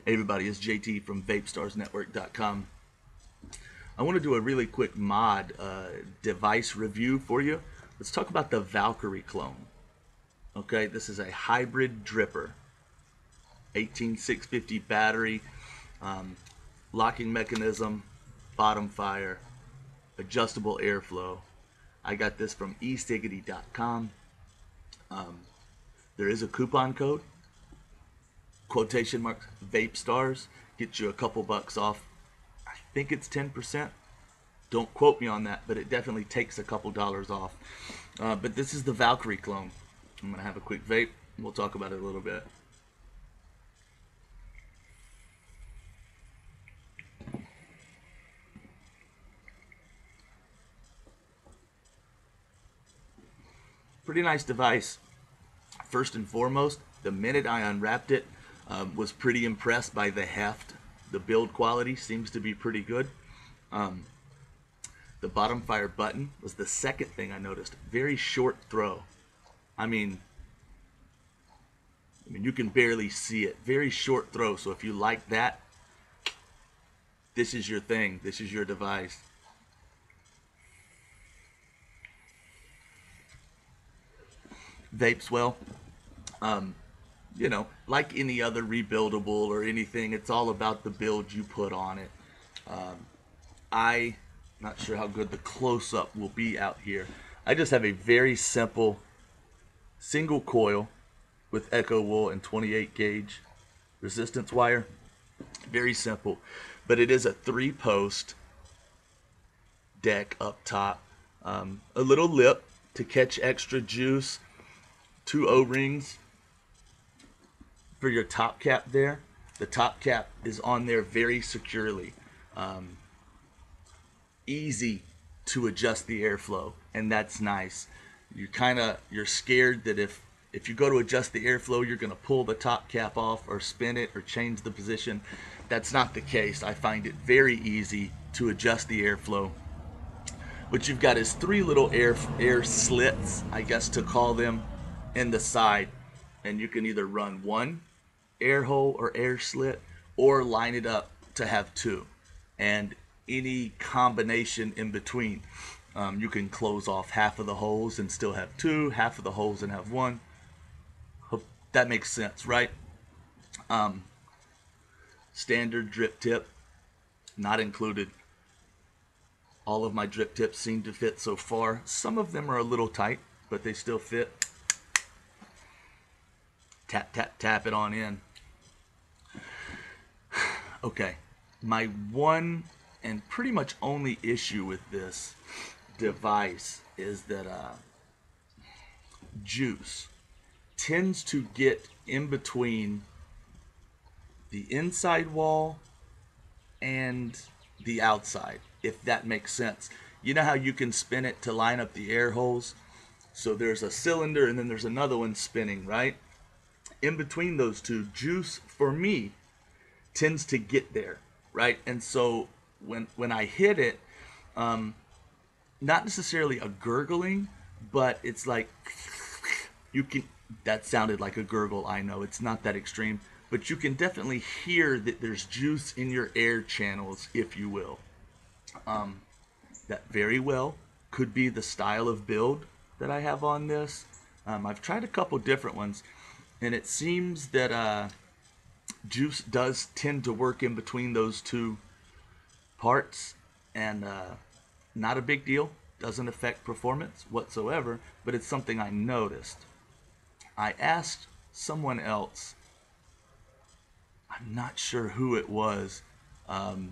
Hey everybody, it's JT from VapestarsNetwork.com. I want to do a really quick mod device review for you. Let's talk about the Valkyrie Clone. Okay, this is a hybrid dripper, 18650 battery, locking mechanism, bottom fire, adjustable airflow. I got this from eCiggity.com. There is a coupon code, quotation marks, VapeStars, gets you a couple bucks off. I think it's 10%. Don't quote me on that, but it definitely takes a couple dollars off. But this is the Valkyrie Clone. I'm going to have a quick vape. We'll talk about it a little bit. Pretty nice device. First and foremost, the minute I unwrapped it, was pretty impressed by the heft. The build quality seems to be pretty good. The bottom fire button was the second thing I noticed. Very short throw. I mean you can barely see it. Very short throw. So if you like that, this is your thing. This is your device. Vapes well. You know, like any other rebuildable or anything, it's all about the build you put on it. I'm not sure how good the close-up will be out here. I just have a very simple single coil with echo wool and 28 gauge resistance wire. Very simple, but it is a 3-post deck up top. A little lip to catch extra juice, 2 O-rings for your top cap there. The top cap is on there very securely. Easy to adjust the airflow, and that's nice. You're scared that if you go to adjust the airflow, you're going to pull the top cap off or spin it or change the position. That's not the case. I find it very easy to adjust the airflow. What you've got is 3 little air slits, I guess to call them, in the side, and you can either run 1 air hole or air slit or line it up to have 2, and any combination in between. You can close off half of the holes and still have 2, half of the holes and have 1. Hope that makes sense, right? Standard drip tip not included. All of my drip tips seem to fit so far. Some of them are a little tight, but they still fit. Tap, tap, tap it on in. Okay, my one and pretty much only issue with this device is that juice tends to get in between the inside wall and the outside, if that makes sense. You know how you can spin it to line up the air holes? So there's a cylinder and then there's another one spinning, right? In between those two, juice for me tends to get there, right? And so when I hit it, not necessarily a gurgling, but it's like that sounded like a gurgle, I know it's not that extreme, but you can definitely hear that there's juice in your air channels, if you will. That very well could be the style of build that I have on this. I've tried a couple different ones, and it seems that juice does tend to work in between those two parts, and not a big deal, doesn't affect performance whatsoever, but it's something I noticed. I asked someone else, I'm not sure who it was, I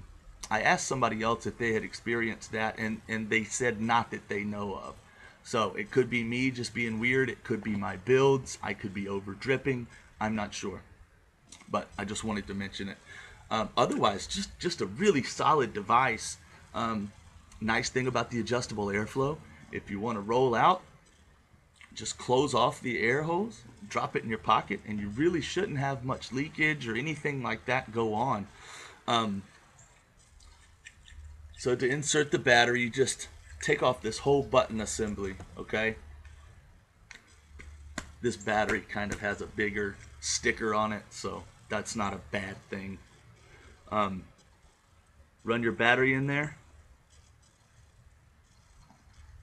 asked somebody else if they had experienced that, and they said not that they know of. So it could be me just being weird, it could be my builds, I could be over dripping, I'm not sure. But I just wanted to mention it. Otherwise, just a really solid device. Nice thing about the adjustable airflow, if you want to roll out, just close off the air hose, drop it in your pocket, and you really shouldn't have much leakage or anything like that go on. So to insert the battery, you just take off this whole button assembly, okay? This battery kind of has a bigger sticker on it, so That's not a bad thing. Run your battery in there.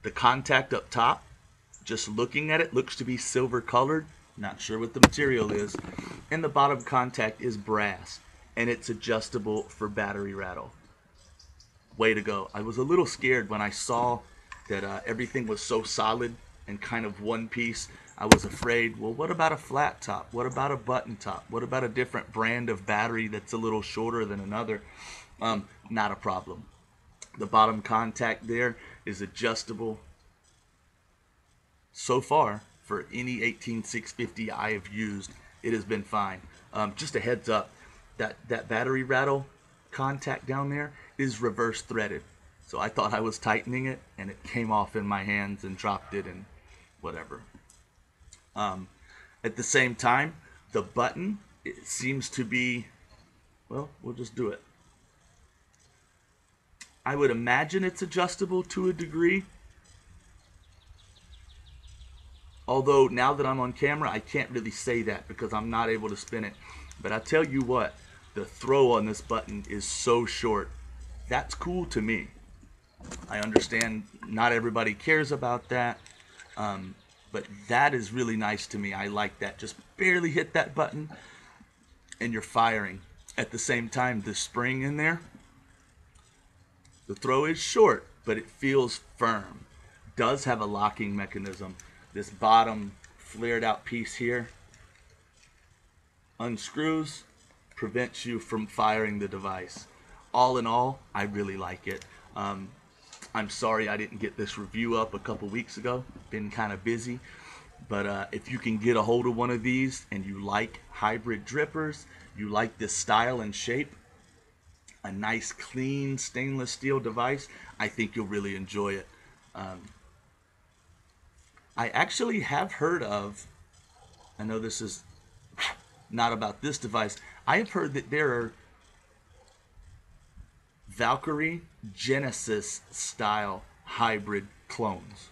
The contact up top, just looking at it, looks to be silver colored. Not sure what the material is. And the bottom contact is brass, and it's adjustable for battery rattle. Way to go. I was a little scared when I saw that everything was so solid and kind of one piece. I was afraid, well, what about a flat top? What about a button top? What about a different brand of battery that's a little shorter than another? Not a problem. The bottom contact there is adjustable. So far, for any 18650 I have used, it has been fine. Just a heads up, that battery rattle contact down there is reverse threaded. So I thought I was tightening it, and it came off in my hands and dropped it and whatever. At the same time, the button, it seems to be, well, we'll just do it. I would imagine it's adjustable to a degree. Although now that I'm on camera, I can't really say that because I'm not able to spin it. But I tell you what, the throw on this button is so short. That's cool to me. I understand not everybody cares about that. But that is really nice to me. I like that. Just barely hit that button and you're firing. At the same time, the spring in there, the throw is short, but it feels firm. Does have a locking mechanism. This bottom flared out piece here unscrews, prevents you from firing the device. All in all, I really like it. I'm sorry I didn't get this review up a couple weeks ago. Been kind of busy. But if you can get a hold of one of these and you like hybrid drippers, you like this style and shape, a nice clean stainless steel device, I think you'll really enjoy it. I actually have heard of, I know this is not about this device, I have heard that there are Valkyrie Genesis style hybrid clones.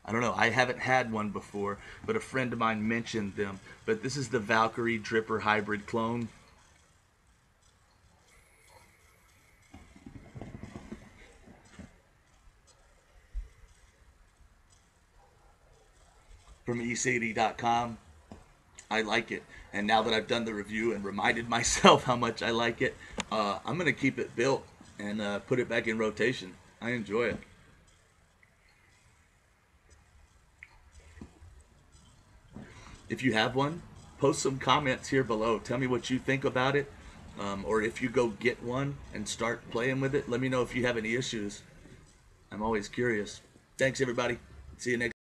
I don't know, I haven't had one before, but a friend of mine mentioned them. But this is the Valkyrie Dripper hybrid clone. From eCity.com. I like it. And now that I've done the review and reminded myself how much I like it, I'm going to keep it built and put it back in rotation. I enjoy it. If you have one, post some comments here below. Tell me what you think about it. Or if you go get one and start playing with it, let me know if you have any issues. I'm always curious. Thanks, everybody. See you next time.